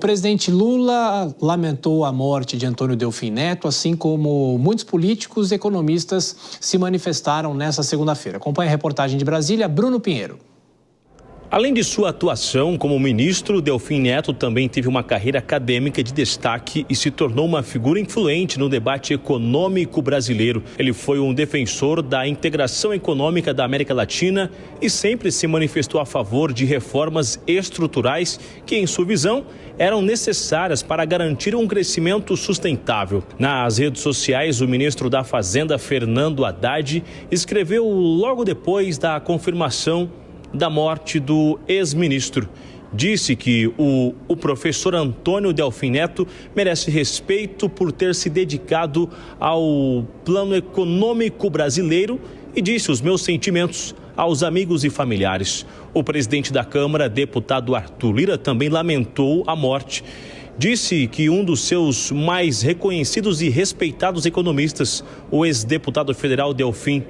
O presidente Lula lamentou a morte de Antônio Delfim Neto, assim como muitos políticos e economistas se manifestaram nesta segunda-feira. Acompanhe a reportagem de Brasília, Bruno Pinheiro. Além de sua atuação como ministro, Delfim Neto também teve uma carreira acadêmica de destaque e se tornou uma figura influente no debate econômico brasileiro. Ele foi um defensor da integração econômica da América Latina e sempre se manifestou a favor de reformas estruturais que, em sua visão, eram necessárias para garantir um crescimento sustentável. Nas redes sociais, o ministro da Fazenda, Fernando Haddad, escreveu logo depois da confirmação da morte do ex-ministro. Disse que o professor Antônio Delfim Neto merece respeito por ter se dedicado ao plano econômico brasileiro e disse os meus sentimentos aos amigos e familiares. O presidente da Câmara, deputado Arthur Lira, também lamentou a morte. Disse que um dos seus mais reconhecidos e respeitados economistas, o ex-deputado federal Delfim,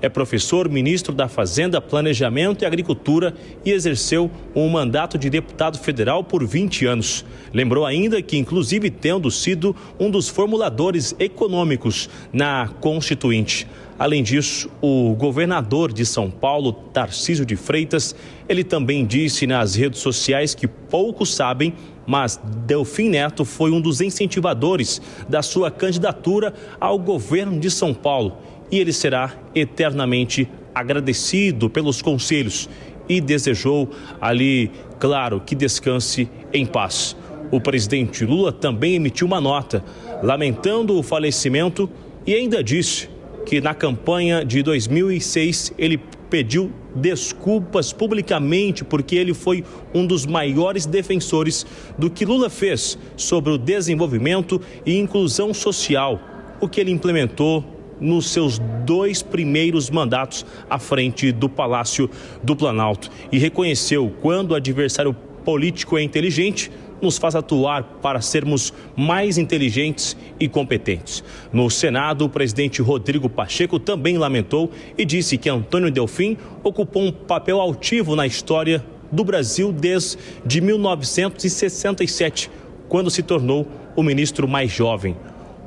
é professor, ministro da Fazenda, Planejamento e Agricultura e exerceu um mandato de deputado federal por 20 anos. Lembrou ainda que, inclusive, tendo sido um dos formuladores econômicos na Constituinte. Além disso, o governador de São Paulo, Tarcísio de Freitas, ele também disse nas redes sociais que poucos sabem, mas Delfim Neto foi um dos incentivadores da sua candidatura ao governo de São Paulo. E ele será eternamente agradecido pelos conselhos e desejou ali, claro, que descanse em paz. O presidente Lula também emitiu uma nota lamentando o falecimento e ainda disse que na campanha de 2006 ele pediu desculpas publicamente porque ele foi um dos maiores defensores do que Lula fez sobre o desenvolvimento e inclusão social, o que ele implementou nos seus 2 primeiros mandatos à frente do Palácio do Planalto e reconheceu quando o adversário político é inteligente, nos faz atuar para sermos mais inteligentes e competentes. No Senado, o presidente Rodrigo Pacheco também lamentou e disse que Antônio Delfim ocupou um papel altivo na história do Brasil desde 1967, quando se tornou o ministro mais jovem.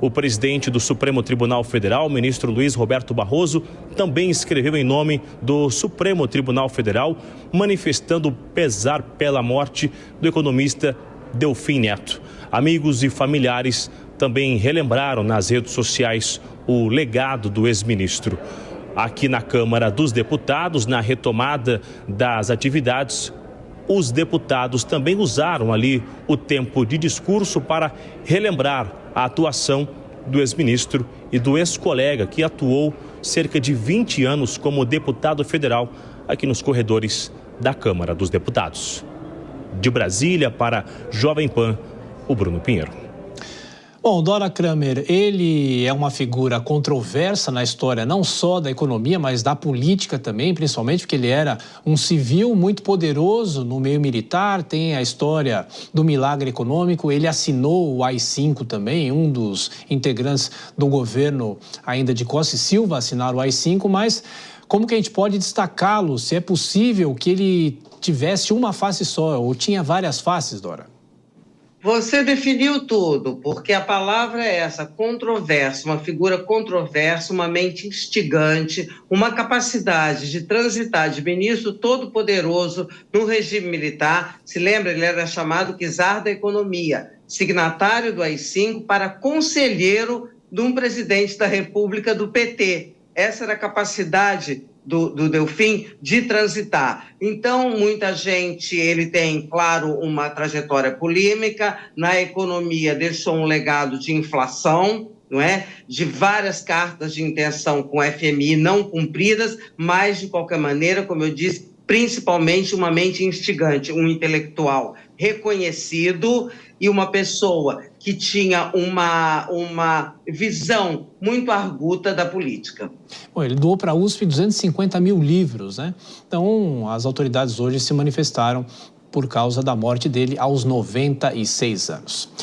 O presidente do Supremo Tribunal Federal, ministro Luiz Roberto Barroso, também escreveu em nome do Supremo Tribunal Federal, manifestando pesar pela morte do economista Delfim Neto. Amigos e familiares também relembraram nas redes sociais o legado do ex-ministro. Aqui na Câmara dos Deputados, na retomada das atividades, os deputados também usaram ali o tempo de discurso para relembrar a atuação do ex-ministro e do ex-colega que atuou cerca de 20 anos como deputado federal aqui nos corredores da Câmara dos Deputados. De Brasília para Jovem Pan, o Bruno Pinheiro. Bom, Dora Kramer, ele é uma figura controversa na história não só da economia, mas da política também, principalmente porque ele era um civil muito poderoso no meio militar, tem a história do milagre econômico, ele assinou o AI-5 também, um dos integrantes do governo ainda de Costa e Silva assinar o AI-5, mas como que a gente pode destacá-lo, se é possível que ele tivesse uma face só ou tinha várias faces, Dora? Você definiu tudo, porque a palavra é essa, controverso, uma figura controversa, uma mente instigante, uma capacidade de transitar de ministro todo-poderoso no regime militar. Se lembra, ele era chamado czar da economia, signatário do AI-5 para conselheiro de um presidente da República do PT. Essa era a capacidade do Delfim de transitar. Então, muita gente, ele tem, claro, uma trajetória polêmica, na economia deixou um legado de inflação, não é? De várias cartas de intenção com o FMI não cumpridas, mas, de qualquer maneira, como eu disse, principalmente uma mente instigante, um intelectual reconhecido e uma pessoa que tinha uma visão muito arguta da política. Bom, ele doou para a USP 250 mil livros, né? Então, as autoridades hoje se manifestaram por causa da morte dele aos 96 anos.